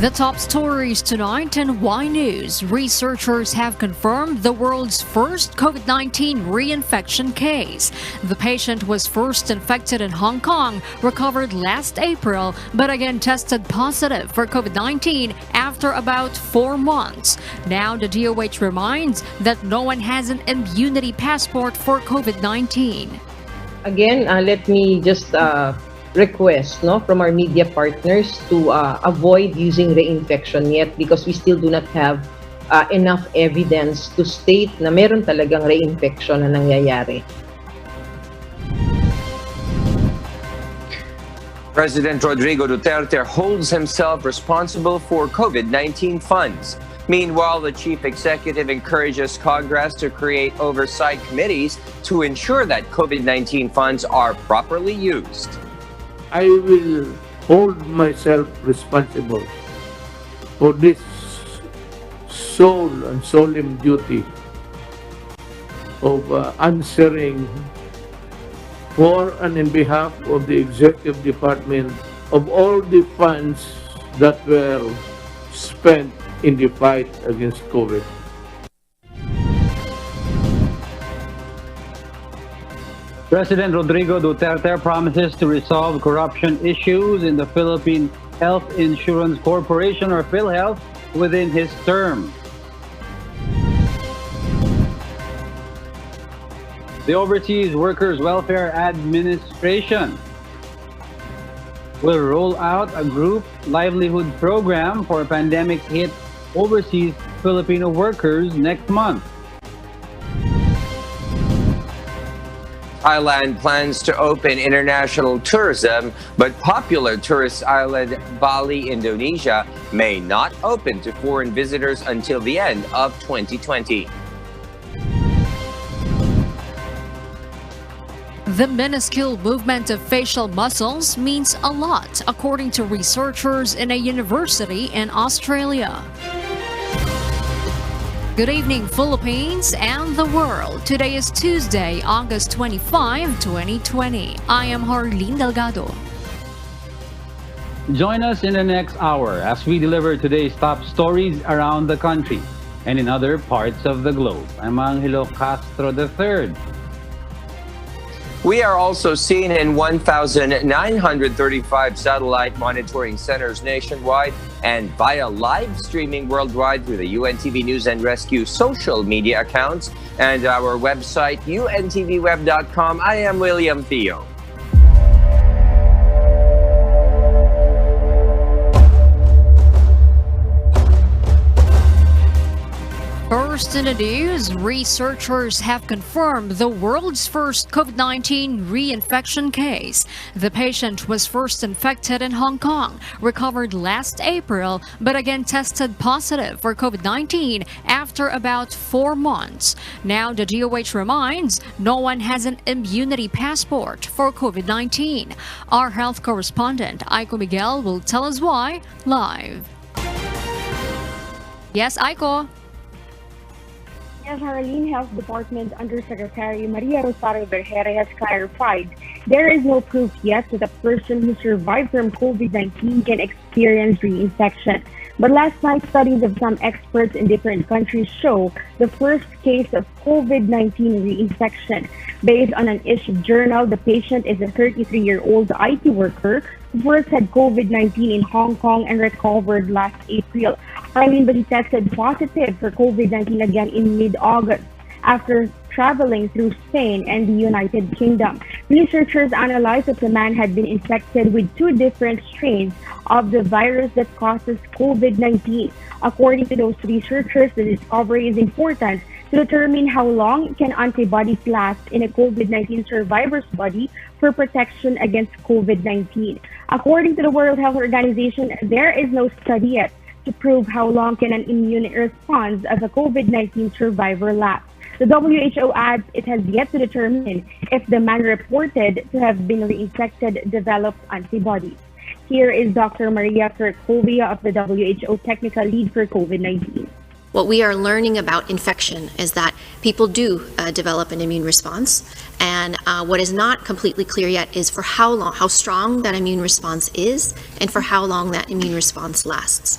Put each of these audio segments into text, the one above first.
The top stories tonight in Y News. Researchers have confirmed the world's first COVID-19 reinfection case. The patient was first infected in Hong Kong, recovered last April, but again tested positive for COVID-19 after about 4 months. Now the DOH reminds that no one has an immunity passport for COVID-19. Again, let me just request from our media partners to avoid using reinfection yet because we still do not have enough evidence to state na meron talagang reinfection na nangyayari. President Rodrigo Duterte holds himself responsible for COVID-19 funds. Meanwhile, the chief executive encourages Congress to create oversight committees to ensure that COVID-19 funds are properly used. I will hold myself responsible for this sole and solemn duty of answering for and in behalf of the Executive Department of all the funds that were spent in the fight against COVID. President Rodrigo Duterte promises to resolve corruption issues in the Philippine Health Insurance Corporation, or PhilHealth, within his term. The Overseas Workers Welfare Administration will roll out a group livelihood program for pandemic-hit overseas Filipino workers next month. Thailand plans to open international tourism, but popular tourist island Bali, Indonesia, may not open to foreign visitors until the end of 2020. The minuscule movement of facial muscles means a lot, according to researchers in a university in Australia. Good evening, Philippines and the world. Today is Tuesday, August 25, 2020. I am Harleen Delgado. Join us in the next hour as we deliver today's top stories around the country and in other parts of the globe. I'm Angelo Castro III. We are also seen in 1,935 satellite monitoring centers nationwide and via live streaming worldwide through the UNTV News and Rescue social media accounts and our website, untvweb.com. I am William Theo. First in the news, researchers have confirmed the world's first COVID-19 reinfection case. The patient was first infected in Hong Kong, recovered last April, but again tested positive for COVID-19 after about 4 months. Now the DOH reminds no one has an immunity passport for COVID-19. Our health correspondent, Aiko Miguel, will tell us why live. Yes, Aiko. As Harleen Health Department Undersecretary Maria Rosario Bergere has clarified, there is no proof yet that a person who survived from COVID-19 can experience reinfection. But last night's studies of some experts in different countries show the first case of COVID-19 reinfection. Based on an issued journal, the patient is a 33-year-old IT worker who first had COVID-19 in Hong Kong and recovered last April. But he tested positive for COVID-19 again in mid-August after traveling through Spain and the United Kingdom. Researchers analyzed that the man had been infected with 2 different strains of the virus that causes COVID-19. According to those researchers, the discovery is important to determine how long can antibodies last in a COVID-19 survivor's body for protection against COVID-19. According to the World Health Organization, there is no study yet to prove how long can an immune response of a COVID-19 survivor last. The WHO adds it has yet to determine if the man reported to have been reinfected developed antibodies. Here is Dr. Maria Kirkovia of the WHO Technical Lead for COVID-19. What we are learning about infection is that people do develop an immune response, and what is not completely clear yet is for how long, how strong that immune response is, and for how long that immune response lasts.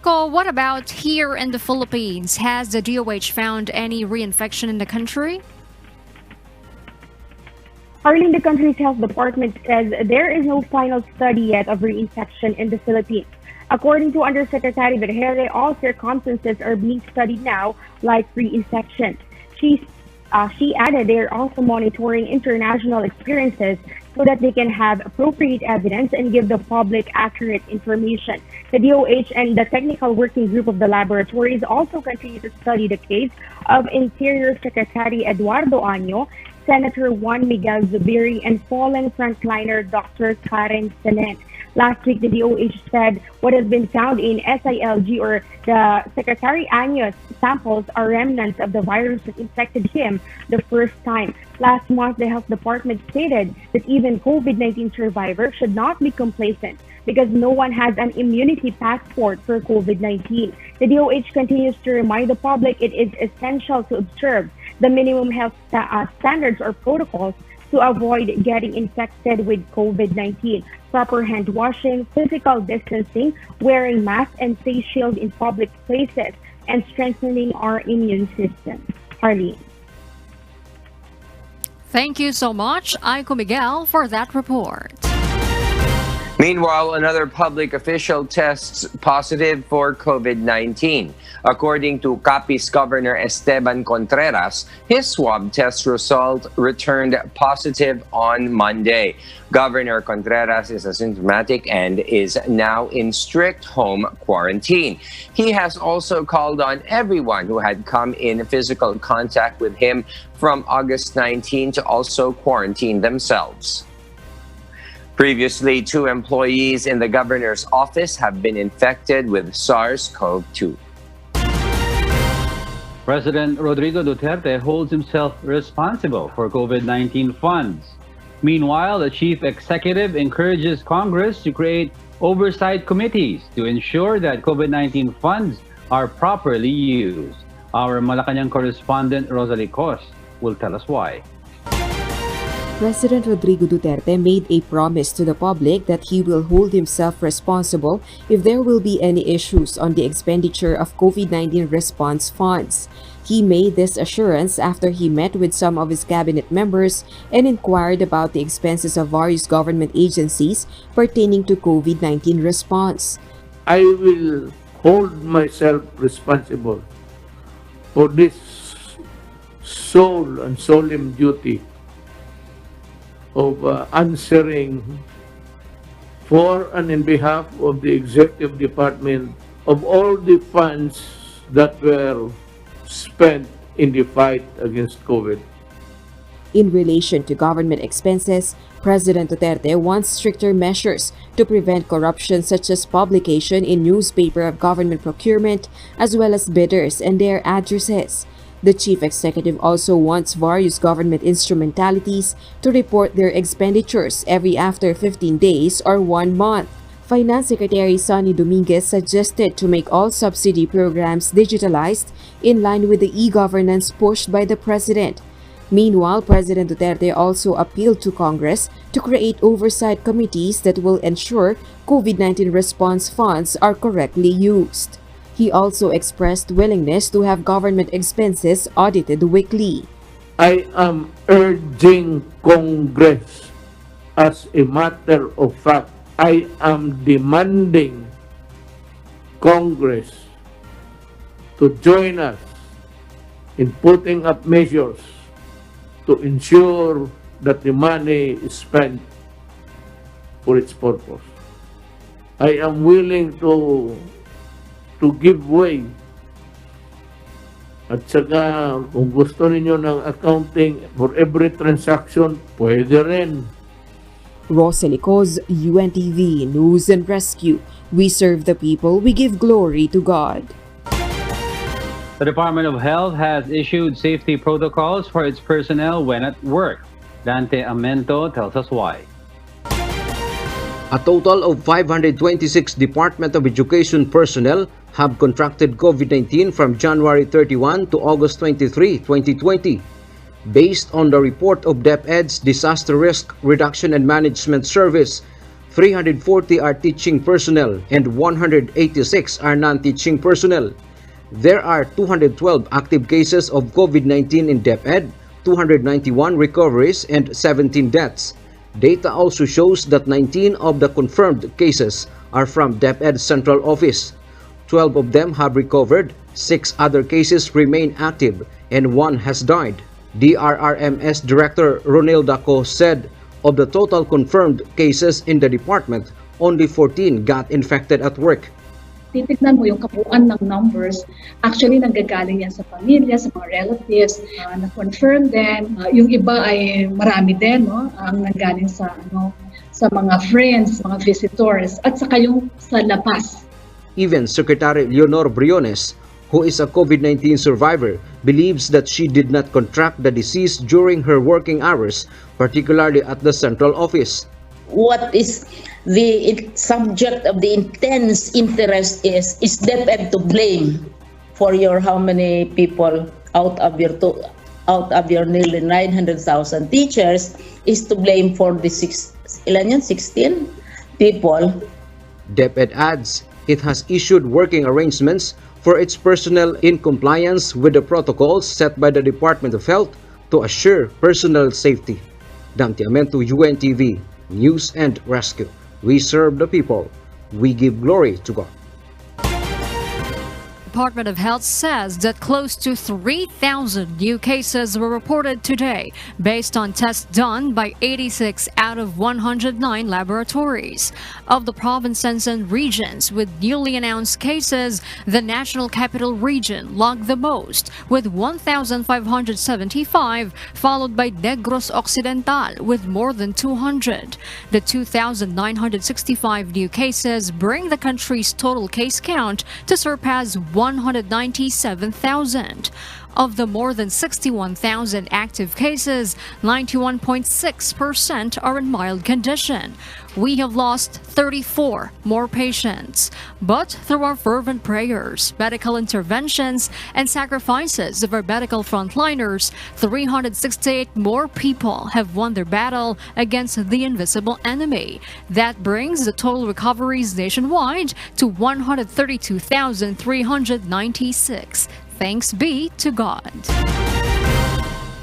What about here in the Philippines? Has the DOH found any reinfection in the country? Arlene, the country's health department says there is no final study yet of reinfection in the Philippines. According to Undersecretary Vergere, all circumstances are being studied now, like reinfection. She added they're also monitoring international experiences so that they can have appropriate evidence and give the public accurate information. The DOH and the technical working group of the laboratories also continue to study the case of Interior Secretary Eduardo Año, Senator Juan Miguel Zubiri, and fallen frontliner Dr. Karen Senen. Last week, the DOH said what has been found in SILG or the Secretary Año's samples are remnants of the virus that infected him the first time. Last month, the health department stated that even COVID-19 survivors should not be complacent because no one has an immunity passport for COVID-19. The DOH continues to remind the public it is essential to observe the minimum health standards or protocols to avoid getting infected with COVID-19. Proper hand washing, physical distancing, wearing masks and face shield in public places, and strengthening our immune system. Arlene. Thank you so much, Aiko Miguel, for that report. Meanwhile, another public official tests positive for COVID-19. According to Capiz Governor Esteban Contreras, his swab test result returned positive on Monday. Governor Contreras is asymptomatic and is now in strict home quarantine. He has also called on everyone who had come in physical contact with him from August 19 to also quarantine themselves. Previously, 2 employees in the governor's office have been infected with SARS-CoV-2. President Rodrigo Duterte holds himself responsible for COVID-19 funds. Meanwhile, the chief executive encourages Congress to create oversight committees to ensure that COVID-19 funds are properly used. Our Malacanang correspondent Rosalie Cos will tell us why. President Rodrigo Duterte made a promise to the public that he will hold himself responsible if there will be any issues on the expenditure of COVID-19 response funds. He made this assurance after he met with some of his cabinet members and inquired about the expenses of various government agencies pertaining to COVID-19 response. I will hold myself responsible for this sole and solemn duty of answering for and in behalf of the Executive Department of all the funds that were spent in the fight against COVID. In relation to government expenses, President Duterte wants stricter measures to prevent corruption such as publication in newspaper of government procurement as well as bidders and their addresses. The chief executive also wants various government instrumentalities to report their expenditures every after 15 days or 1 month. Finance Secretary Sonny Dominguez suggested to make all subsidy programs digitalized in line with the e-governance pushed by the president. Meanwhile, President Duterte also appealed to Congress to create oversight committees that will ensure COVID-19 response funds are correctly used. He also expressed willingness to have government expenses audited weekly. I am urging Congress, as a matter of fact, I am demanding Congress to join us in putting up measures to ensure that the money is spent for its purpose. I am willing to give way. At saka, kung gusto ninyo ng accounting for every transaction, pwede rin. Rosalie Cos, UNTV News and Rescue. We serve the people, we give glory to God. The Department of Health has issued safety protocols for its personnel when at work. Dante Amento tells us why. A total of 526 Department of Education personnel have contracted COVID-19 from January 31 to August 23, 2020. Based on the report of DepEd's Disaster Risk Reduction and Management Service, 340 are teaching personnel and 186 are non-teaching personnel. There are 212 active cases of COVID-19 in DepEd, 291 recoveries, and 17 deaths. Data also shows that 19 of the confirmed cases are from DepEd's central office. 12 of them have recovered, 6 other cases remain active, and 1 has died. DRRMS Director Ronel Daco said, of the total confirmed cases in the department, only 14 got infected at work. Titignan mo yung kabuuan ng numbers, actually nanggagaling yan sa pamilya, sa mga relatives, na-confirm din. Yung iba ay marami din, no? Ang nanggaling sa mga friends, mga visitors, at saka yung sa labas. Even Secretary Leonor Briones, who is a COVID-19 survivor, believes that she did not contract the disease during her working hours, particularly at the central office. What is the subject of the intense interest is DepEd to blame for your how many people out of your nearly 900,000 teachers is to blame for the 16 people. DepEd adds it has issued working arrangements for its personnel in compliance with the protocols set by the Department of Health to assure personal safety. Dante Amento, UNTV, News and Rescue. We serve the people. We give glory to God. Department of Health says that close to 3,000 new cases were reported today based on tests done by 86 out of 109 laboratories. Of the provinces and regions with newly announced cases, the National Capital Region logged the most with 1,575, followed by Negros Occidental with more than 200. The 2,965 new cases bring the country's total case count to surpass 197,000. Of the more than 61,000 active cases, 91.6% are in mild condition. We have lost 34 more patients. But through our fervent prayers, medical interventions, and sacrifices of our medical frontliners, 368 more people have won their battle against the invisible enemy. That brings the total recoveries nationwide to 132,396. Thanks be to God.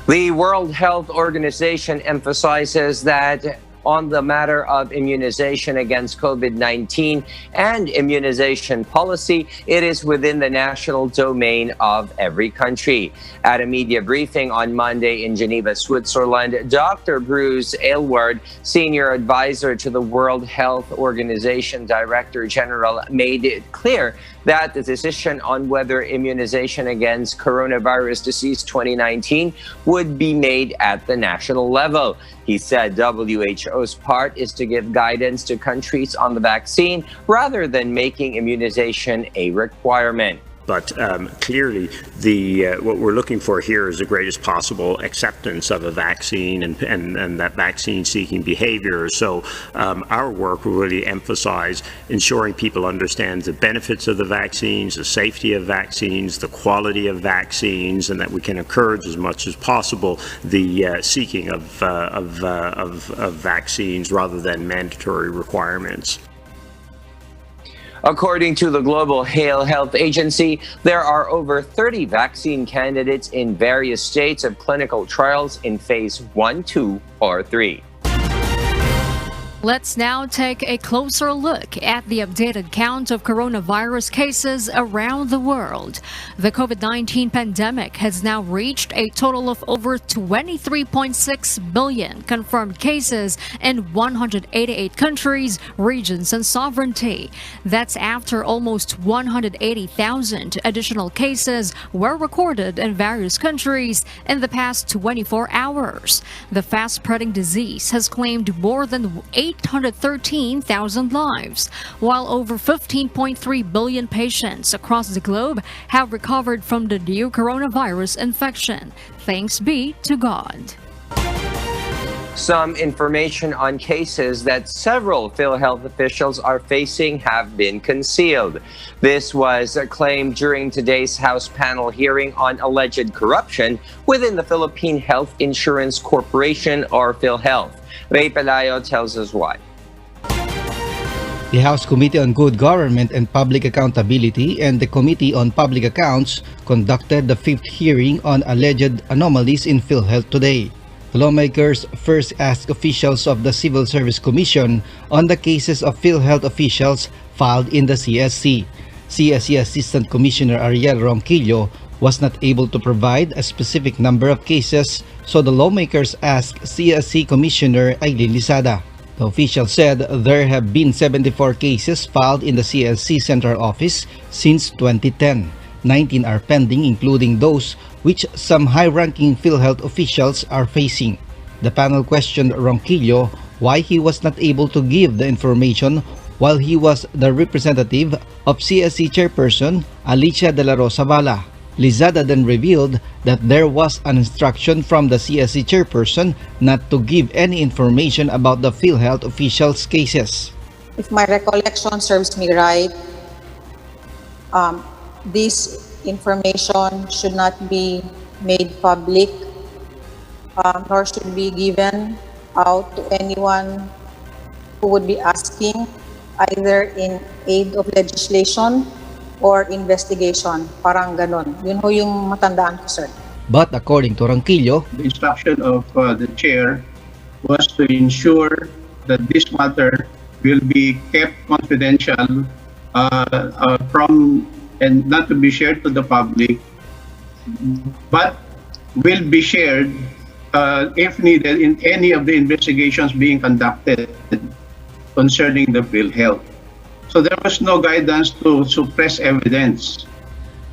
The World Health Organization emphasizes that on the matter of immunization against COVID-19 and immunization policy, it is within the national domain of every country. At a media briefing on Monday in Geneva, Switzerland, Dr. Bruce Aylward, Senior Advisor to the World Health Organization Director General, made it clear that the decision on whether immunization against coronavirus disease 2019 would be made at the national level. He said WHO's part is to give guidance to countries on the vaccine rather than making immunization a requirement. But clearly, what we're looking for here is the greatest possible acceptance of a vaccine and that vaccine-seeking behavior. So our work will really emphasize ensuring people understand the benefits of the vaccines, the safety of vaccines, the quality of vaccines, and that we can encourage as much as possible the seeking of vaccines rather than mandatory requirements. According to the Global Health Agency, there are over 30 vaccine candidates in various states of clinical trials in phase 1, 2, or 3. Let's now take a closer look at the updated count of coronavirus cases around the world. The COVID-19 pandemic has now reached a total of over 23.6 billion confirmed cases in 188 countries, regions, and sovereignty. That's after almost 180,000 additional cases were recorded in various countries in the past 24 hours. The fast-spreading disease has claimed more than 813,000 lives, while over 15.3 billion patients across the globe have recovered from the new coronavirus infection. Thanks be to God. Some information on cases that several PhilHealth officials are facing have been concealed. This was claimed during today's House panel hearing on alleged corruption within the Philippine Health Insurance Corporation, or PhilHealth. Ray Pelayo tells us why. The House Committee on Good Government and Public Accountability and the Committee on Public Accounts conducted the fifth hearing on alleged anomalies in PhilHealth today. The lawmakers first asked officials of the Civil Service Commission on the cases of PhilHealth officials filed in the CSC. CSC Assistant Commissioner Ariel Ronquillo was not able to provide a specific number of cases, so the lawmakers asked CSC Commissioner Aileen Lizada. The official said there have been 74 cases filed in the CSC Central Office since 2010. 19 are pending, including those which some high-ranking PhilHealth officials are facing. The panel questioned Ronquillo why he was not able to give the information while he was the representative of CSC Chairperson Alicia de la Rosa Bala. Lizada then revealed that there was an instruction from the CSC Chairperson not to give any information about the PhilHealth officials' cases. If my recollection serves me right, this information should not be made public, nor should be given out to anyone who would be asking, either in aid of legislation or investigation. Parang ganon. Yun ho yung matandaan ko, sir. But according to Ronquillo, the instruction of the chair was to ensure that this matter will be kept confidential from and not to be shared to the public, but will be shared if needed in any of the investigations being conducted concerning the PhilHealth. So there was no guidance to suppress evidence.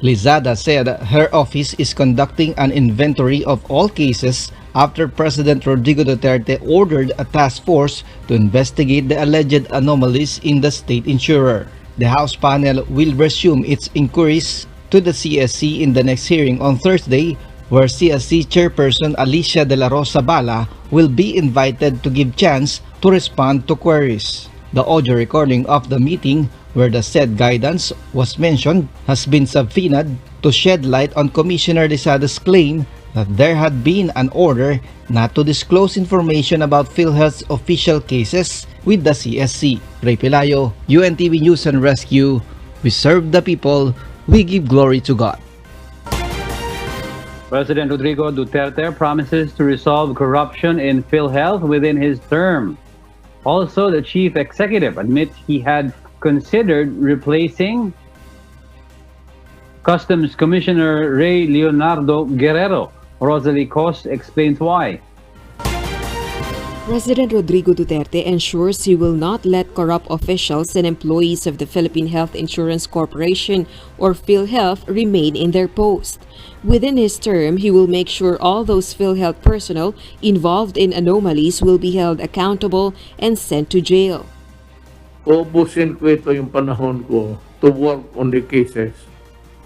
Lizada said her office is conducting an inventory of all cases after President Rodrigo Duterte ordered a task force to investigate the alleged anomalies in the state insurer. The House panel will resume its inquiries to the CSC in the next hearing on Thursday, where CSC Chairperson Alicia de la Rosa Bala will be invited to give chance to respond to queries. The audio recording of the meeting where the said guidance was mentioned has been subpoenaed to shed light on Commissioner Lizada's claim that there had been an order not to disclose information about PhilHealth's official cases with the CSC. Ray Pelayo, UNTV News and Rescue. We serve the people, we give glory to God. President Rodrigo Duterte promises to resolve corruption in PhilHealth within his term. Also, the chief executive admits he had considered replacing Customs Commissioner Ray Leonardo Guerrero. Rosalie Cost explains why. President Rodrigo Duterte ensures he will not let corrupt officials and employees of the Philippine Health Insurance Corporation, or PhilHealth, remain in their post. Within his term, he will make sure all those PhilHealth personnel involved in anomalies will be held accountable and sent to jail. Ubusin ko ito yung panahon ko to work on the cases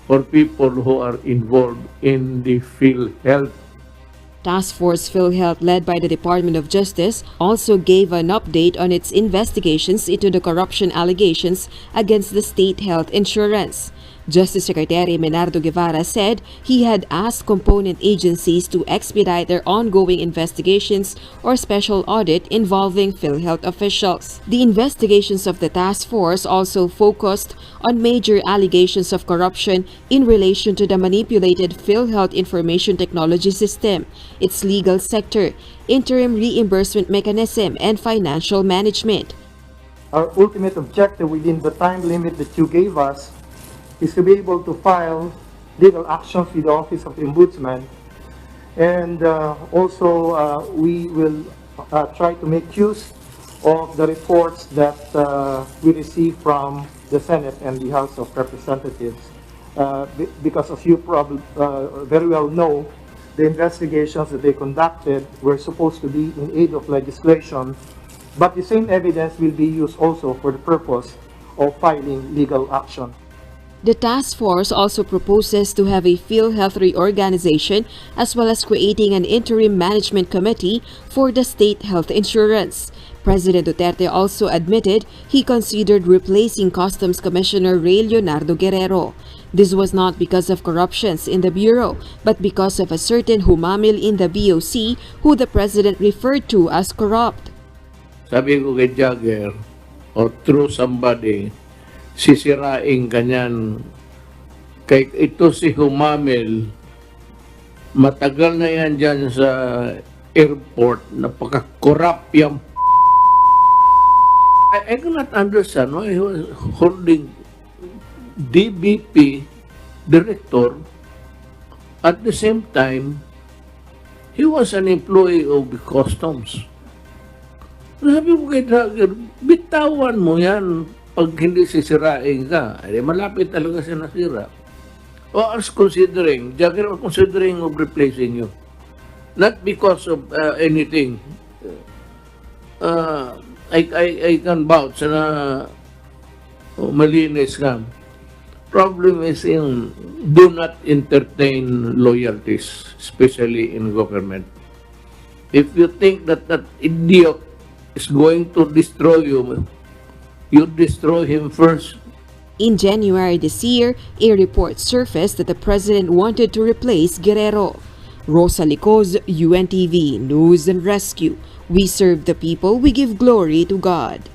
for people who are involved in the PhilHealth. Task Force PhilHealth, led by the Department of Justice, also gave an update on its investigations into the corruption allegations against the state health insurance. Justice Secretary Menardo Guevara said he had asked component agencies to expedite their ongoing investigations or special audit involving PhilHealth officials. The investigations of the task force also focused on major allegations of corruption in relation to the manipulated PhilHealth information technology system, its legal sector, interim reimbursement mechanism, and financial management. Our ultimate objective within the time limit that you gave us is to be able to file legal actions with the Office of the Ombudsman, and also we will try to make use of the reports that we receive from the Senate and the House of Representatives, because as you probably very well know, the investigations that they conducted were supposed to be in aid of legislation, but the same evidence will be used also for the purpose of filing legal action. The task force also proposes to have a PhilHealth reorganization as well as creating an interim management committee for the state health insurance. President Duterte also admitted he considered replacing Customs Commissioner Ray Leonardo Guerrero. This was not because of corruptions in the Bureau, but because of a certain humamil in the BOC who the President referred to as corrupt. Sabi ko kay Jagger, or through somebody, sisirain kanyan. Kay ito si Humamil, matagal na yan dyan sa airport, napaka-corrupt yung I cannot understand why he was holding DBP director. At the same time, he was an employee of the customs. Sabi mo kay Jagger, bitawan mo yan. Pag hindi sisirain ka, ay malapit talaga siya nasira. O as considering, Jagger was considering of replacing you. Not because of anything. I can vouch na malinis ka. Problem is do not entertain loyalties, especially in government. If you think that that idiot is going to destroy you, you destroy him first. In January this year, a report surfaced that the President wanted to replace Guerrero. Rosa Licoz, UNTV News and Rescue. We serve the people, we give glory to God.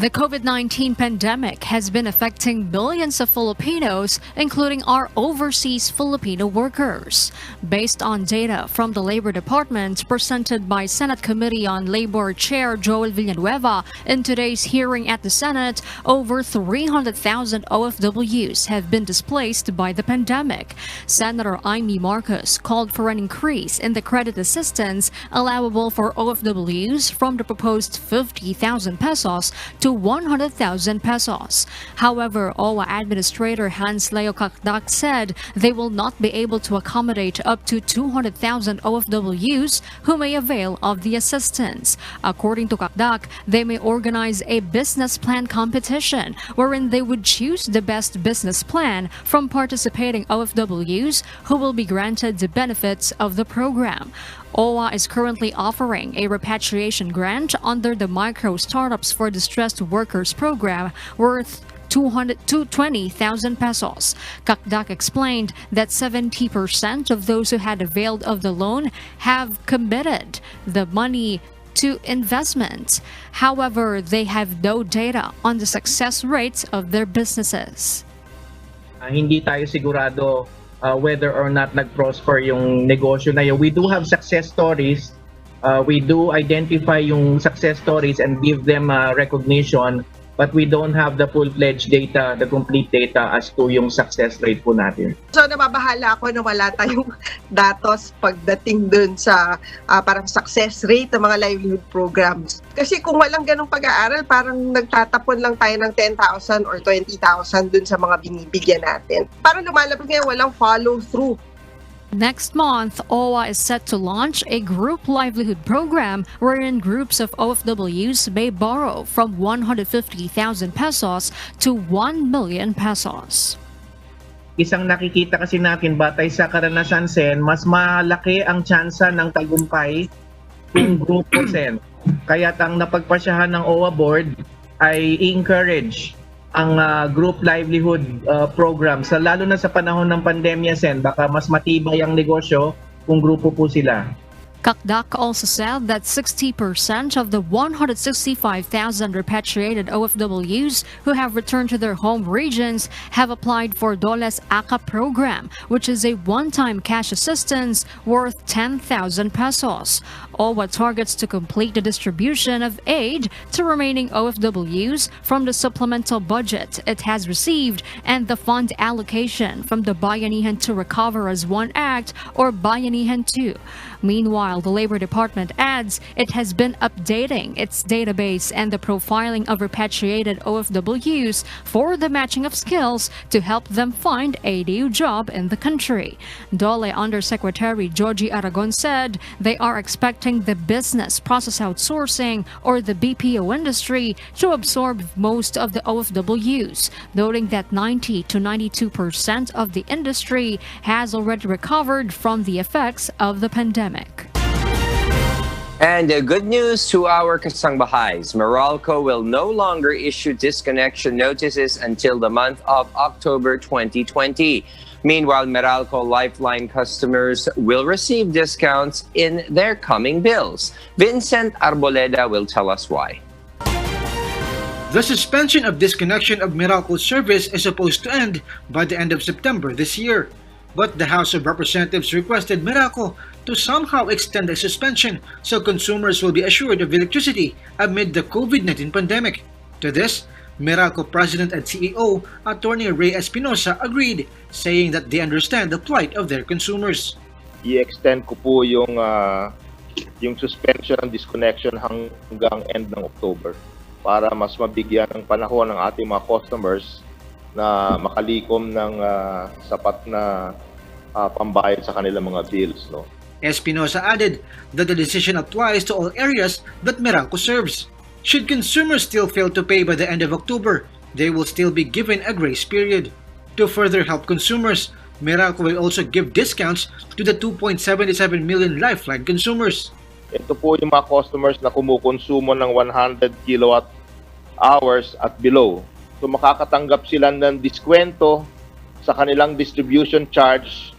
The COVID-19 pandemic has been affecting millions of Filipinos, including our overseas Filipino workers. Based on data from the Labor Department presented by Senate Committee on Labor Chair Joel Villanueva in today's hearing at the Senate, over 300,000 OFWs have been displaced by the pandemic. Senator Amy Marcos called for an increase in the credit assistance allowable for OFWs from the proposed 50,000 pesos to 100,000 pesos. However, OWA Administrator Hans Leo Kakdak said they will not be able to accommodate up to 200,000 OFWs who may avail of the assistance. According to Kakdak, they may organize a business plan competition wherein they would choose the best business plan from participating OFWs who will be granted the benefits of the program. OWA is currently offering a repatriation grant under the Micro Startups for Distressed Workers program worth 20,000 pesos. Kakdak explained that 70% of those who had availed of the loan have committed the money to investment. However, they have no data on the success rates of their businesses. Hindi tayo sigurado whether or not nag-prosper yung negosyo na yun. We do have success stories. We do identify yung success stories and give them recognition, but we don't have the full-fledged data, the complete data as to yung success rate po natin. So nababahala ako na wala tayong datos pagdating dun sa parang success rate ng mga livelihood programs. Kasi kung walang ganong pag-aaral, parang nagtatapon lang tayo ng 10,000 or 20,000 dun sa mga binibigyan natin. Parang lumalabas ngayon walang follow-through. Next month, OWA is set to launch a group livelihood program wherein groups of OFWs may borrow from 150,000 pesos to 1 million pesos. Isang nakikita kasi natin batay sa karanasan, Sen, mas malaki ang tsansa ng tagumpay kung grupo, Sen. Kaya't ang napagpasyahan ng OWA board ay encourage ang group livelihood programs, lalo na sa panahon ng pandemya, Sen, baka mas matibay ang negosyo kung grupo po sila. Kakdak also said that 60% of the 165,000 repatriated OFWs who have returned to their home regions have applied for Dole's ACA program, which is a one-time cash assistance worth 10,000 pesos. OWA targets to complete the distribution of aid to remaining OFWs from the supplemental budget it has received and the fund allocation from the Bayanihan to Recover as One Act or Bayanihan 2. Meanwhile, the Labor Department adds it has been updating its database and the profiling of repatriated OFWs for the matching of skills to help them find a new job in the country. DOLE Undersecretary Georgie Aragon said they are expecting expecting the business process outsourcing or the BPO industry to absorb most of the OFWs, noting that 90 to 92% of the industry has already recovered from the effects of the pandemic. And good news to our kasangbahays. Meralco will no longer issue disconnection notices until the month of October 2020. Meanwhile, Meralco Lifeline customers will receive discounts in their coming bills. Vincent Arboleda will tell us why. The suspension of disconnection of Meralco service is supposed to end by the end of September this year. But the House of Representatives requested Meralco to somehow extend the suspension so consumers will be assured of electricity amid the COVID-19 pandemic. To this, Meralco President and CEO Attorney Ray Espinosa agreed, saying that they understand the plight of their consumers. I-extend ko po yung suspension, disconnection hanggang end ng October para mas mabigyan ng panahon ng ating mga customers na makalikom ng sapat na pambayad sa kanilang mga bills, no? Espinosa added that the decision applies to all areas that Meralco serves. Should consumers still fail to pay by the end of October, they will still be given a grace period. To further help consumers, Meralco will also give discounts to the 2.77 million Lifeline consumers. Ito po yung mga customers na kumukonsumo ng 100 kilowatt hours at below. So makakatanggap sila ng diskwento sa kanilang distribution charge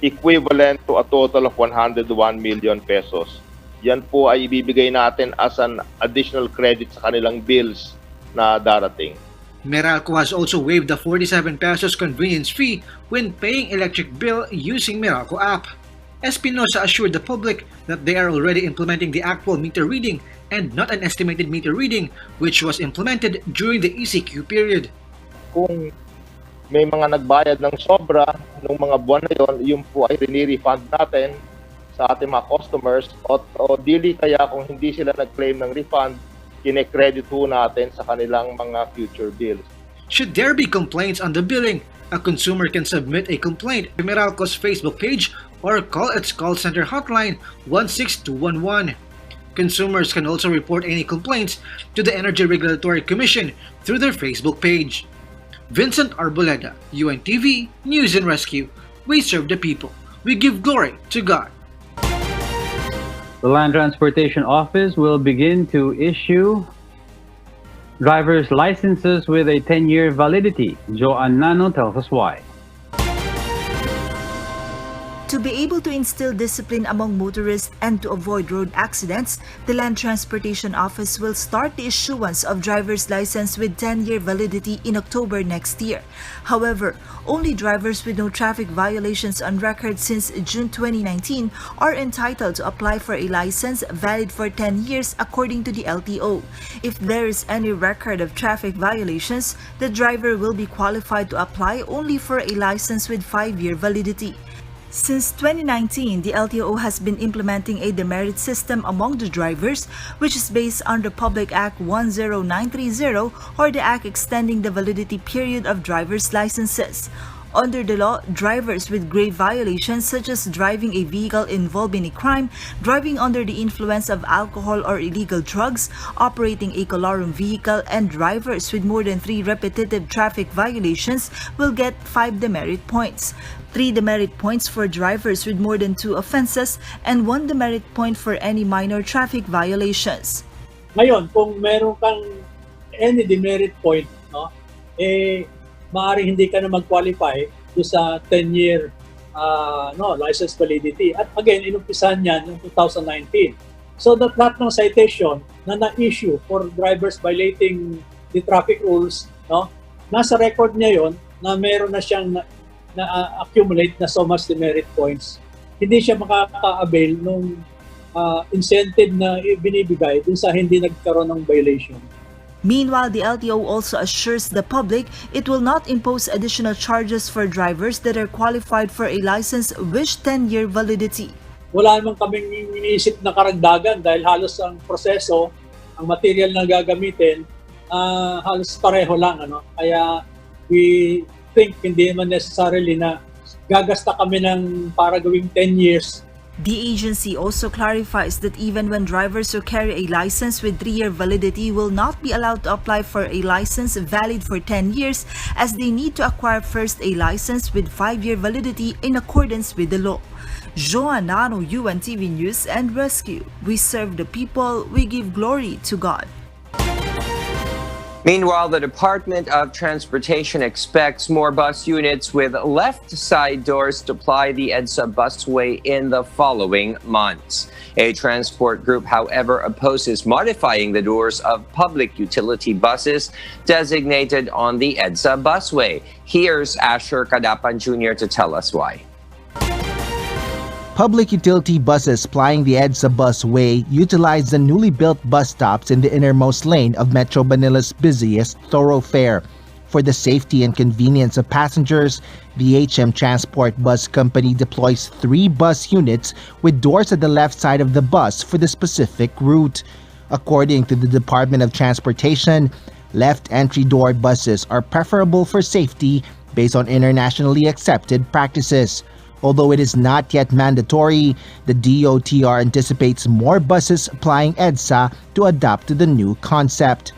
equivalent to a total of 101 million pesos. Yan po ay ibibigay natin as an additional credit sa kanilang bills na darating. Meralco has also waived the 47 pesos convenience fee when paying electric bill using Meralco app. Espinosa assured the public that they are already implementing the actual meter reading and not an estimated meter reading which was implemented during the ECQ period. Kung may mga nagbayad ng sobra ng mga buwan na yun po ay rini-refund natin sa ating mga customers o dili kaya kung hindi sila nag-claim ng refund, kine-credit po natin sa kanilang mga future bills. Should there be complaints on the billing, a consumer can submit a complaint to Meralco's Facebook page or call its call center hotline 16211. Consumers can also report any complaints to the Energy Regulatory Commission through their Facebook page. Vincent Arboleda, UNTV, News and Rescue. We serve the people. We give glory to God. The Land Transportation Office will begin to issue driver's licenses with a 10-year validity. Joanne Nano tells us why. To be able to instill discipline among motorists and to avoid road accidents, the Land Transportation Office will start the issuance of driver's license with 10-year validity in October next year. However, only drivers with no traffic violations on record since June 2019 are entitled to apply for a license valid for 10 years according to the LTO. If there is any record of traffic violations, the driver will be qualified to apply only for a license with 5-year validity. Since 2019, the LTO has been implementing a demerit system among the drivers, which is based on Republic Act 10930 or the act extending the validity period of driver's licenses. Under the law, drivers with grave violations such as driving a vehicle involving a crime, driving under the influence of alcohol or illegal drugs, operating a colorum vehicle, and drivers with more than 3 repetitive traffic violations will get 5 demerit points. 3 demerit points for drivers with more than 2 offenses and 1 demerit point for any minor traffic violations. Ngayon, kung meron kang any demerit point, no, maaaring hindi ka na mag-qualify do sa 10-year license validity. At again, inumpisahan yan noong 2019. So that lahat ng citation na na-issue for drivers violating the traffic rules, no, nasa record niya yon na meron na siyang na-accumulate na so much demerit points. Hindi siya makaka-avail nung incentive na binibigay dun sa hindi nagkaroon ng violation. Meanwhile, the LTO also assures the public it will not impose additional charges for drivers that are qualified for a license with 10-year validity. Wala naman kaming iniisip na karagdagan dahil halos ang proseso, ang material na gagamitin, halos pareho lang. Kaya we think hindi naman necessarily na gagasta kami ng para gawing 10 years The agency also clarifies that even when drivers who carry a license with 3-year validity will not be allowed to apply for a license valid for 10 years, as they need to acquire first a license with 5-year validity in accordance with the law. Joanano, UNTV News and Rescue. We serve the people, we give glory to God. Meanwhile, the Department of Transportation expects more bus units with left side doors to ply the EDSA busway in the following months. A transport group, however, opposes modifying the doors of public utility buses designated on the EDSA busway. Here's Asher Kadapan Jr. to tell us why. Public utility buses plying the EDSA busway utilize the newly built bus stops in the innermost lane of Metro Manila's busiest thoroughfare. For the safety and convenience of passengers, the HM Transport Bus Company deploys 3 bus units with doors at the left side of the bus for the specific route. According to the Department of Transportation, left entry door buses are preferable for safety based on internationally accepted practices. Although it is not yet mandatory, the DOTR anticipates more buses applying EDSA to adapt to the new concept.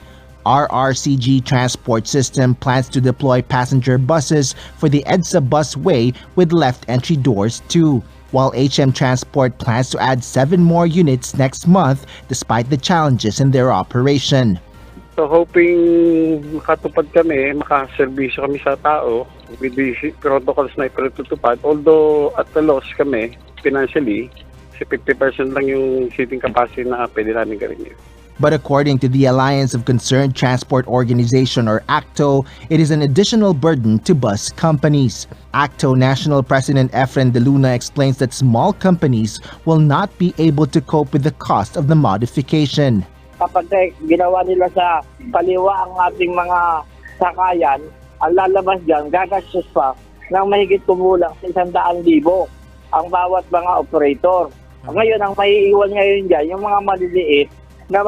RRCG Transport System plans to deploy passenger buses for the EDSA busway with left entry doors too, while HM Transport plans to add 7 more units next month despite the challenges in their operation. So hoping makatupad kami, makaserbisyo kami sa tao with the protocols na ipatutupad. Although at a loss kami financially, kasi 50% lang yung seating capacity na pwede namin gawin yun. But according to the Alliance of Concerned Transport Organization or ACTO, it is an additional burden to bus companies. ACTO National President Efren De Luna explains that small companies will not be able to cope with the cost of the modification. Kapag ginawa nila sa kaliwa ang ating mga sakayan, ang lalabas dyan, gagastos pa ng mahigit kumulang sa 100,000 ang bawat mga operator. Ngayon, ang maiiwan ngayon dyan, yung mga maliliit na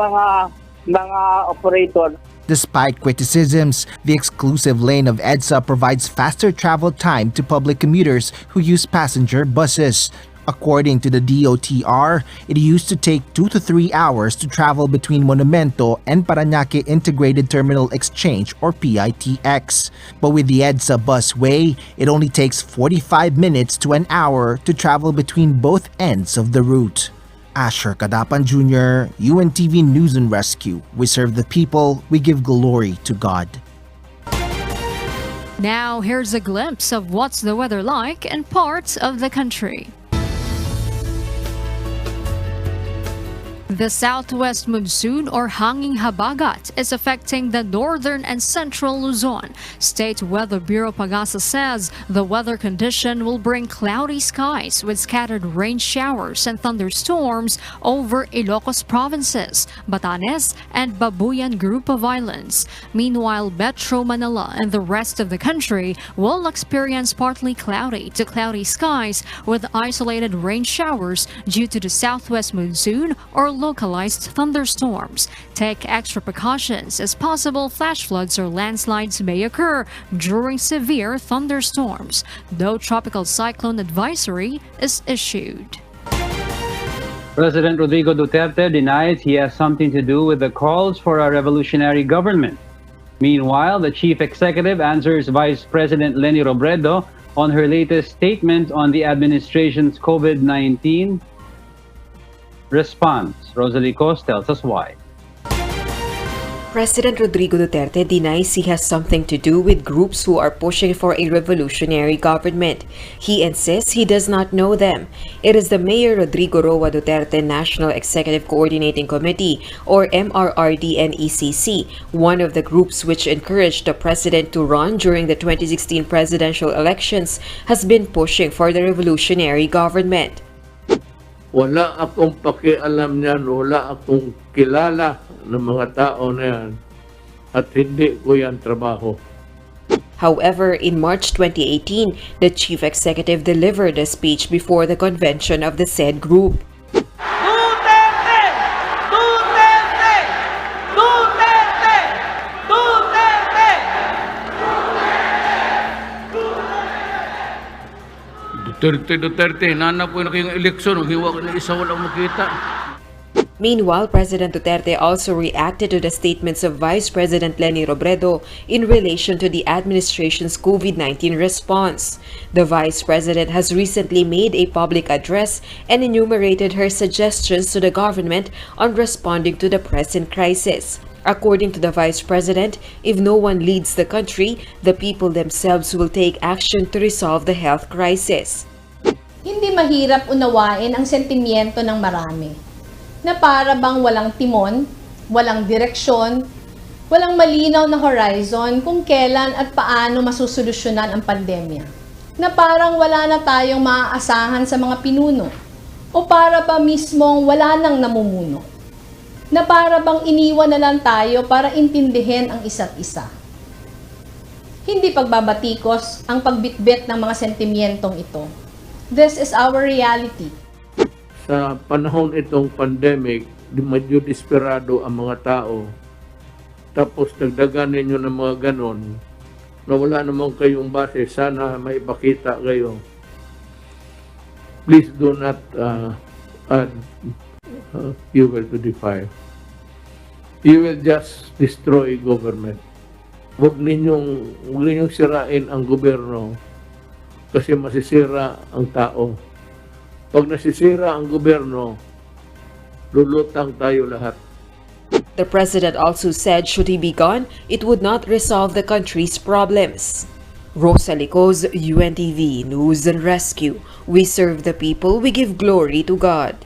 mga operator. Despite criticisms, the exclusive lane of EDSA provides faster travel time to public commuters who use passenger buses. According to the DOTR, it used to take 2 to 3 hours to travel between Monumento and Parañaque Integrated Terminal Exchange or PITX. But with the EDSA busway, it only takes 45 minutes to an hour to travel between both ends of the route. Asher Kadapan Jr., UNTV News and Rescue. We serve the people, we give glory to God. Now here's a glimpse of what's the weather like in parts of the country. The southwest monsoon or hanging habagat is affecting the northern and central Luzon. State Weather Bureau Pagasa says the weather condition will bring cloudy skies with scattered rain showers and thunderstorms over Ilocos provinces, Batanes, and Babuyan Group of Islands. Meanwhile, Metro Manila and the rest of the country will experience partly cloudy to cloudy skies with isolated rain showers due to the southwest monsoon or localized thunderstorms. Take extra precautions as possible flash floods or landslides may occur during severe thunderstorms. No tropical cyclone advisory is issued. President Rodrigo Duterte denies he has something to do with the calls for a revolutionary government. Meanwhile, the chief executive answers Vice President Leni Robredo on her latest statement on the administration's COVID-19 response. Rosalie Cos tells us why. President Rodrigo Duterte denies he has something to do with groups who are pushing for a revolutionary government. He insists he does not know them. It is the Mayor Rodrigo Roa Duterte National Executive Coordinating Committee or MRRD and ECC, one of the groups which encouraged the president to run during the 2016 presidential elections, has been pushing for the revolutionary government. Wala akong pakialam niyan, wala akong kilala ng mga tao na yan at hindi ko yan trabaho. However, in March 2018, the chief executive delivered a speech before the convention of the said group. Duterte, nana po na kayong eleksyon, hiwa ka na isa, walang makita. Meanwhile, President Duterte also reacted to the statements of Vice President Leni Robredo in relation to the administration's COVID-19 response. The Vice President has recently made a public address and enumerated her suggestions to the government on responding to the present crisis. According to the Vice President, if no one leads the country, the people themselves will take action to resolve the health crisis. Hindi mahirap unawain ang sentimiento ng marami, na para bang walang timon, walang direksyon, walang malinaw na horizon kung kailan at paano masusolusyonan ang pandemya. Na parang wala na tayong maaasahan sa mga pinuno, o para ba mismong wala nang namumuno. Na para bang iniwan na lang tayo para intindihin ang isa't isa. Hindi pagbabatikos ang pagbitbit ng mga sentimientong ito. This is our reality. Sa panahon itong pandemic, medyo desperado ang mga tao. Tapos dagdagan ninyo ng mga ganon na wala naman kayong base. Sana may ipakita kayo. Please do not add fuel to the fire. You will just destroy government. Huwag ninyong sirain ang gobyerno kasi masisira ang tao. Pag nasisira ang gobyerno, lulutang tayo lahat. The president also said should he be gone, it would not resolve the country's problems. Rosa Licoz, UNTV News and Rescue. We serve the people, we give glory to God.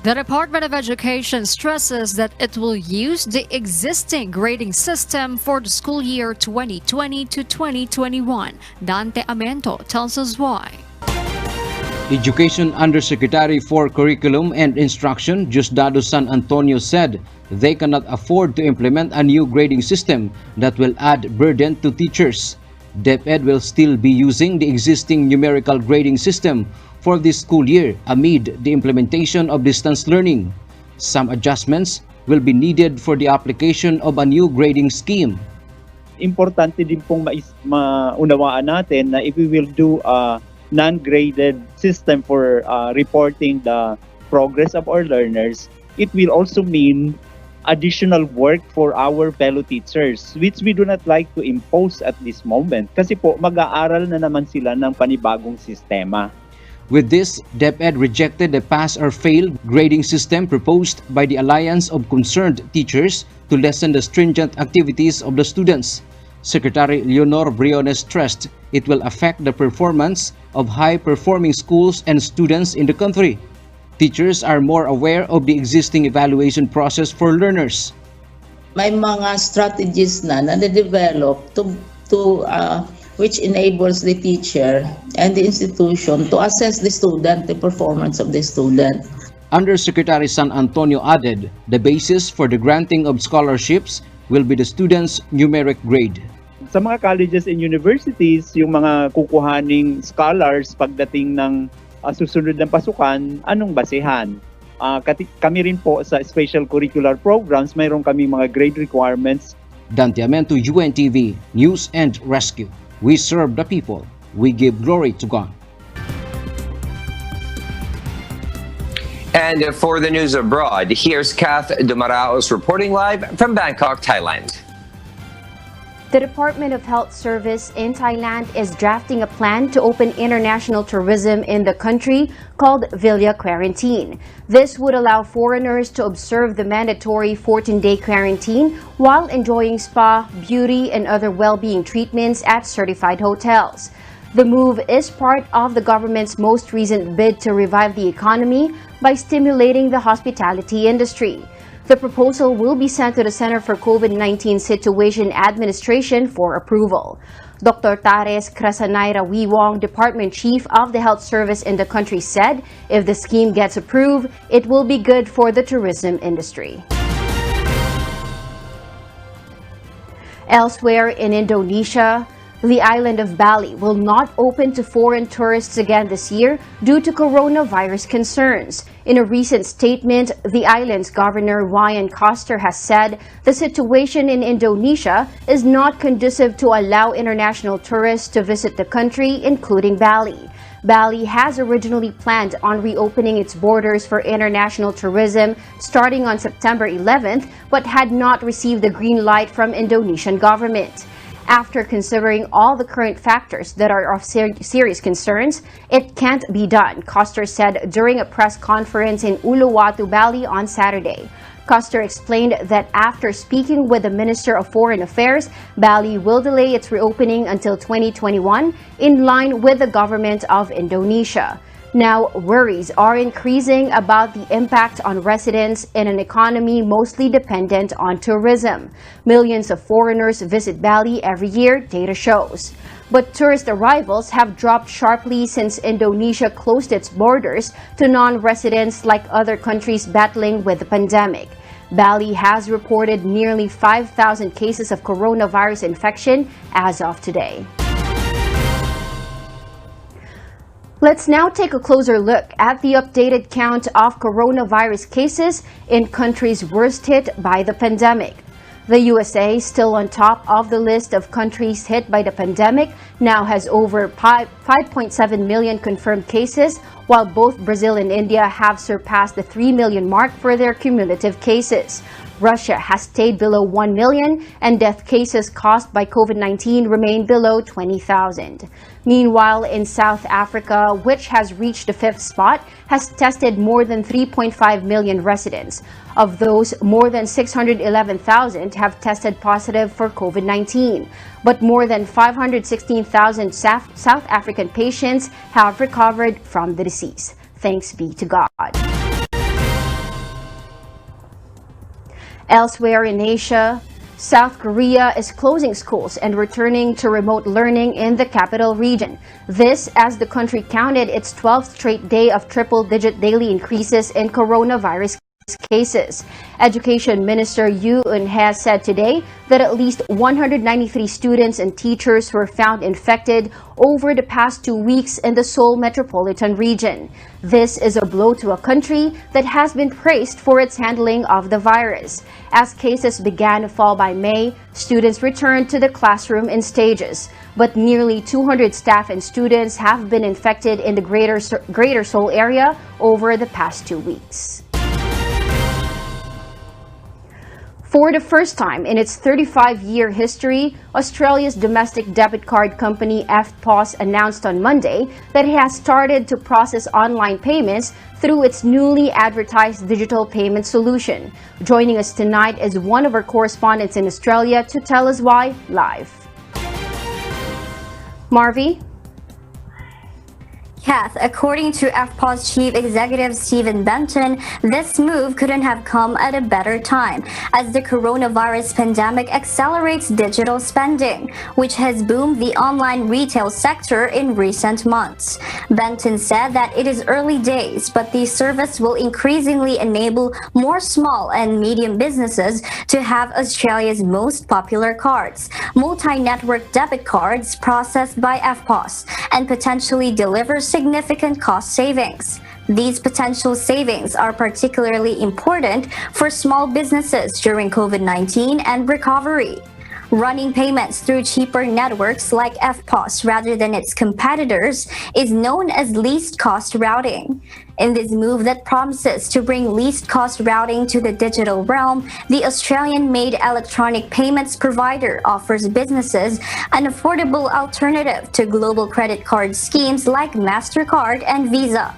The Department of Education stresses that it will use the existing grading system for the school year 2020 to 2021. Dante Amento tells us why. Education Undersecretary for Curriculum and Instruction, Diosdado San Antonio, said they cannot afford to implement a new grading system that will add burden to teachers. DepEd will still be using the existing numerical grading system for this school year amid the implementation of distance learning. Some adjustments will be needed for the application of a new grading scheme. Importante din pong maunawaan natin na if we will do a non-graded system for reporting the progress of our learners, it will also mean additional work for our fellow teachers, which we do not like to impose at this moment. Kasi po, mag-aaral na naman sila ng panibagong sistema. With this, DepEd rejected the pass or fail grading system proposed by the Alliance of Concerned Teachers to lessen the stringent activities of the students. Secretary Leonor Briones stressed it will affect the performance of high-performing schools and students in the country. Teachers are more aware of the existing evaluation process for learners. May mga strategies na na-develop which enables the teacher and the institution to assess the student, the performance of the student. Undersecretary San Antonio added, the basis for the granting of scholarships will be the student's numeric grade. Sa mga colleges and universities, yung mga kukuhaning scholars pagdating ng susunod ng pasukan, anong basehan? Kami rin po sa special curricular programs, mayroon kami mga grade requirements. Dante Amento, UNTV News and Rescue. We serve the people. We give glory to God. And for the news abroad, here's Kath Dumaraos reporting live from Bangkok, Thailand. The Department of Health Service in Thailand is drafting a plan to open international tourism in the country called Villa Quarantine. This would allow foreigners to observe the mandatory 14-day quarantine while enjoying spa, beauty, and other well-being treatments at certified hotels. The move is part of the government's most recent bid to revive the economy by stimulating the hospitality industry. The proposal will be sent to the Center for COVID-19 Situation Administration for approval. Dr. Tares Krasanaira Wiwong, Department Chief of the Health Service in the country, said if the scheme gets approved, it will be good for the tourism industry. Elsewhere in Indonesia, the island of Bali will not open to foreign tourists again this year due to coronavirus concerns. In a recent statement, the island's governor, Ryan Coster, has said the situation in Indonesia is not conducive to allow international tourists to visit the country, including Bali. Bali has originally planned on reopening its borders for international tourism starting on September 11th, but had not received the green light from Indonesian government. After considering all the current factors that are of serious concerns, it can't be done, Coster said during a press conference in Uluwatu, Bali on Saturday. Coster explained that after speaking with the Minister of Foreign Affairs, Bali will delay its reopening until 2021 in line with the government of Indonesia. Now, worries are increasing about the impact on residents in an economy mostly dependent on tourism. Millions of foreigners visit Bali every year, data shows. But tourist arrivals have dropped sharply since Indonesia closed its borders to non-residents like other countries battling with the pandemic. Bali has reported nearly 5,000 cases of coronavirus infection as of today. Let's now take a closer look at the updated count of coronavirus cases in countries worst hit by the pandemic. The USA, still on top of the list of countries hit by the pandemic, now has over 5.7 million confirmed cases, while both Brazil and India have surpassed the 3 million mark for their cumulative cases. Russia has stayed below 1 million, and death cases caused by COVID-19 remain below 20,000. Meanwhile, in South Africa, which has reached the 5th spot, has tested more than 3.5 million residents. Of those, more than 611,000 have tested positive for COVID-19. But more than 516,000 South African patients have recovered from the disease. Thanks be to God. Elsewhere in Asia, South Korea is closing schools and returning to remote learning in the capital region. This as the country counted its 12th straight day of triple-digit daily increases in coronavirus cases. Education Minister Yoo Eun-hye said today that at least 193 students and teachers were found infected over the past 2 weeks in the Seoul metropolitan region. This is a blow to a country that has been praised for its handling of the virus. As cases began to fall by May, students returned to the classroom in stages. But nearly 200 staff and students have been infected in the greater Seoul area over the past 2 weeks. For the first time in its 35-year history, Australia's domestic debit card company EFTPOS announced on Monday that it has started to process online payments through its newly advertised digital payment solution. Joining us tonight is one of our correspondents in Australia to tell us why live. Marvy? Kath, according to EFTPOS Chief Executive Stephen Benton, this move couldn't have come at a better time as the coronavirus pandemic accelerates digital spending, which has boomed the online retail sector in recent months. Benton said that it is early days, but the service will increasingly enable more small and medium businesses to have Australia's most popular cards, multi-network debit cards processed by EFTPOS, and potentially deliver significant cost savings. These potential savings are particularly important for small businesses during COVID-19 and recovery. Running payments through cheaper networks like EFTPOS rather than its competitors is known as least cost routing. In this move that promises to bring least cost routing to the digital realm, the Australian-made electronic payments provider offers businesses an affordable alternative to global credit card schemes like MasterCard and Visa.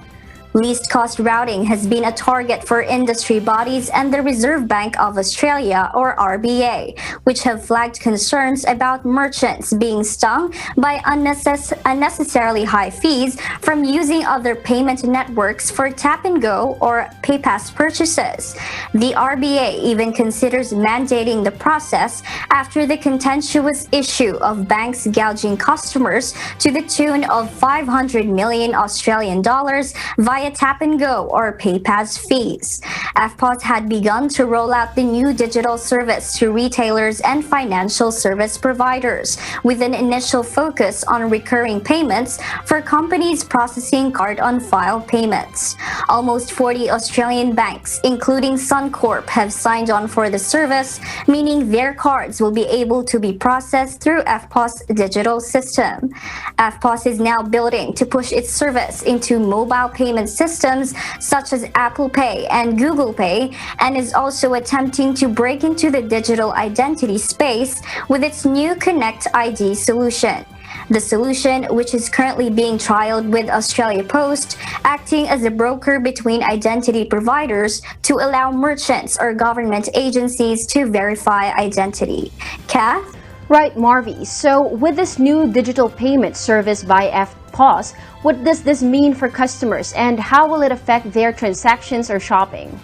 Least cost routing has been a target for industry bodies and the Reserve Bank of Australia, or RBA, which have flagged concerns about merchants being stung by unnecessarily high fees from using other payment networks for tap-and-go or pay-pass purchases. The RBA even considers mandating the process after the contentious issue of banks gouging customers to the tune of 500 million Australian dollars via tap-and-go or pay-pass fees. EFTPOS had begun to roll out the new digital service to retailers customers and financial service providers, with an initial focus on recurring payments for companies processing card-on-file payments. Almost 40 Australian banks, including Suncorp, have signed on for the service, meaning their cards will be able to be processed through FPOS digital system. FPOS is now building to push its service into mobile payment systems such as Apple Pay and Google Pay, and is also attempting to break into the digital identity space with its new Connect ID solution. The solution, which is currently being trialed with Australia Post, acting as a broker between identity providers to allow merchants or government agencies to verify identity. Kath? Right, Marvy. So with this new digital payment service by FPOS, what does this mean for customers and how will it affect their transactions or shopping?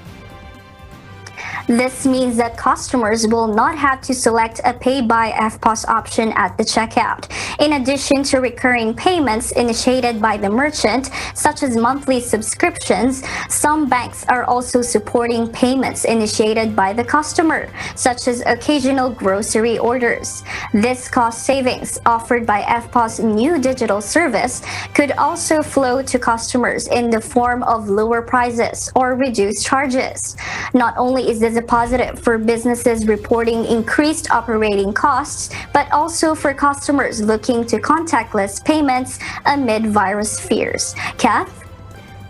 This means that customers will not have to select a Pay by FPOS option at the checkout. In addition to recurring payments initiated by the merchant, such as monthly subscriptions, some banks are also supporting payments initiated by the customer, such as occasional grocery orders. This cost savings offered by FPOS' new digital service could also flow to customers in the form of lower prices or reduced charges. Not only is this a positive for businesses reporting increased operating costs, but also for customers looking to contactless payments amid virus fears. Kath?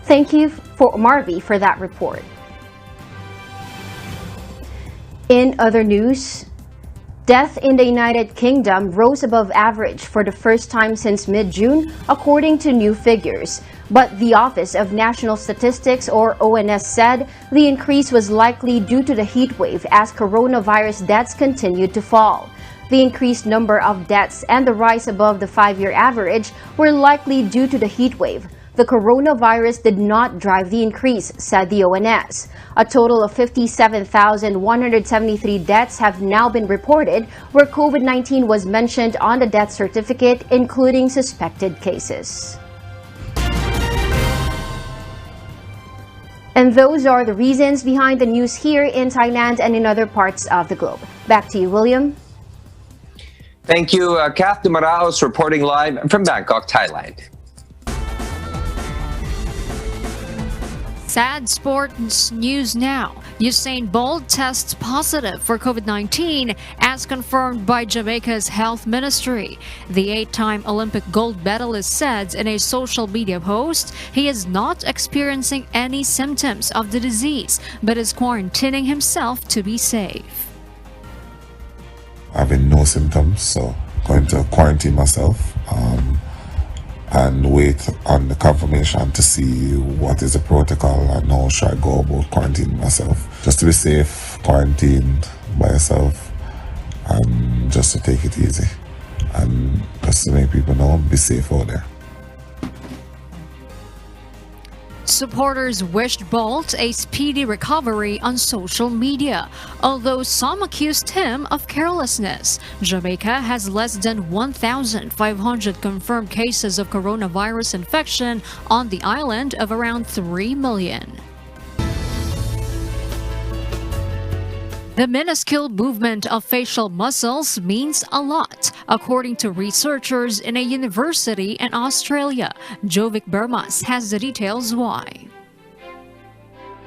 Thank you for Marvy for that report. In other news, death in the United Kingdom rose above average for the first time since mid-June, according to new figures. But the Office of National Statistics, or ONS, said the increase was likely due to the heat wave as coronavirus deaths continued to fall. The increased number of deaths and the rise above the 5-year average were likely due to the heat wave. The coronavirus did not drive the increase, said the ONS. A total of 57,173 deaths have now been reported, where COVID-19 was mentioned on the death certificate, including suspected cases. And those are the reasons behind the news here in Thailand and in other parts of the globe. Back to you, William. Thank you, Kath Dumaraos, reporting live from Bangkok, Thailand. Sad sports news now. Usain Bolt tests positive for COVID-19 as confirmed by Jamaica's health ministry. The 8-time Olympic gold medalist said in a social media post he is not experiencing any symptoms of the disease but is quarantining himself to be safe. Having no symptoms, so going to quarantine myself and wait on the confirmation to see what is the protocol and how should I go about quarantining myself. Just to be safe, quarantine by yourself, and just to take it easy. And just to make people know, be safe out there. Supporters wished Bolt a speedy recovery on social media, although some accused him of carelessness. Jamaica has less than 1,500 confirmed cases of coronavirus infection on the island of around 3 million. The minuscule movement of facial muscles means a lot, according to researchers in a university in Australia. Jovic Bermas has the details why.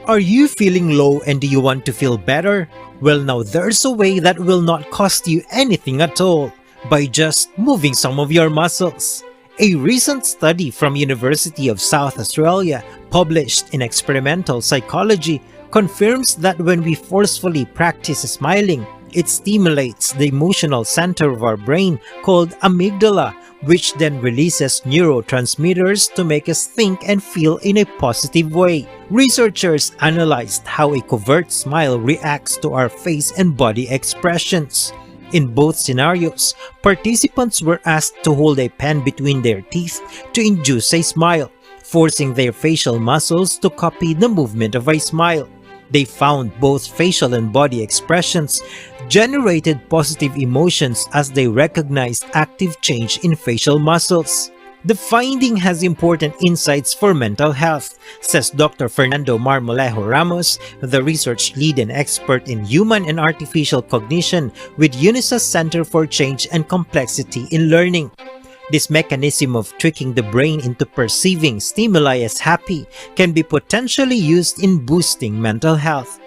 Are you feeling low and do you want to feel better? Well, now there's a way that will not cost you anything at all, by just moving some of your muscles. A recent study from University of South Australia, published in Experimental Psychology, confirms that when we forcefully practice smiling, it stimulates the emotional center of our brain called amygdala, which then releases neurotransmitters to make us think and feel in a positive way. Researchers analyzed how a covert smile reacts to our face and body expressions. In both scenarios, participants were asked to hold a pen between their teeth to induce a smile, forcing their facial muscles to copy the movement of a smile. They found both facial and body expressions generated positive emotions as they recognized active change in facial muscles. The finding has important insights for mental health, says Dr. Fernando Marmolejo Ramos, the research lead and expert in human and artificial cognition with UNISA's Center for Change and Complexity in Learning. This mechanism of tricking the brain into perceiving stimuli as happy can be potentially used in boosting mental health.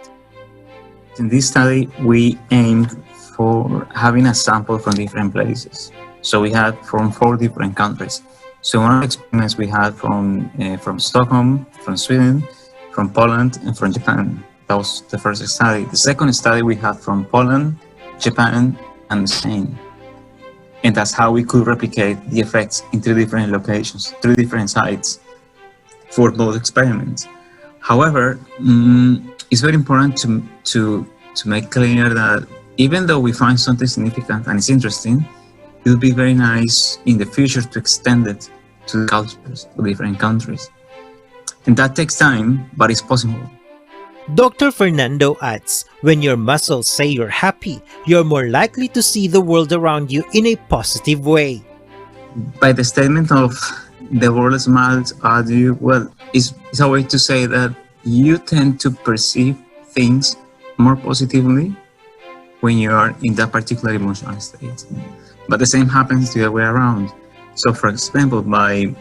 In this study, we aimed for having a sample from different places. So we had from 4 different countries. So one of the experiments we had from Stockholm, from Sweden, from Poland, and from Japan. That was the first study. The second study we had from Poland, Japan, and Spain. And that's how we could replicate the effects in 3 different locations, 3 different sites for both experiments. However, it's very important to make clear that even though we find something significant and it's interesting, it would be very nice in the future to extend it to cultures, to different countries. And that takes time, but it's possible. Dr. Fernando adds, when your muscles say you're happy, you're more likely to see the world around you in a positive way. By the statement of the world smiles at you, well, it's a way to say that you tend to perceive things more positively when you are in that particular emotional state. But the same happens the other way around. So for example, by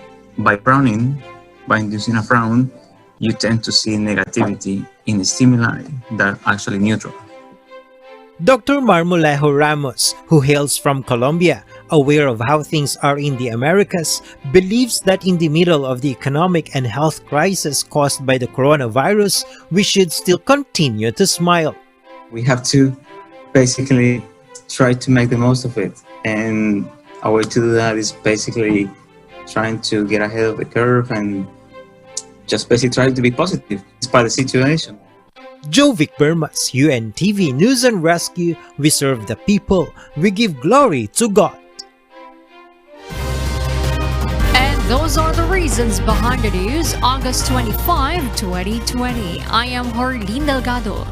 frowning, by inducing a frown, you tend to see negativity in the stimuli that are actually neutral. Dr. Marmolejo Ramos, who hails from Colombia, aware of how things are in the Americas, believes that in the middle of the economic and health crisis caused by the coronavirus, we should still continue to smile. We have to basically try to make the most of it. And a way to do that is basically trying to get ahead of the curve and just basically try to be positive despite the situation. Jovic Burmas, UNTV News and Rescue, we serve the people, we give glory to God. And those are the reasons behind the news, August 25, 2020. I am Harleen Delgado.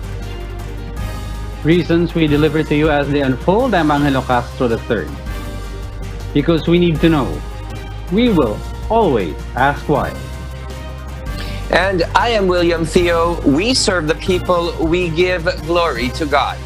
Reasons we deliver to you as they unfold. I'm Angelo Castro III. Because we need to know. We will always ask why. And I am William Theo. We serve the people. We give glory to God.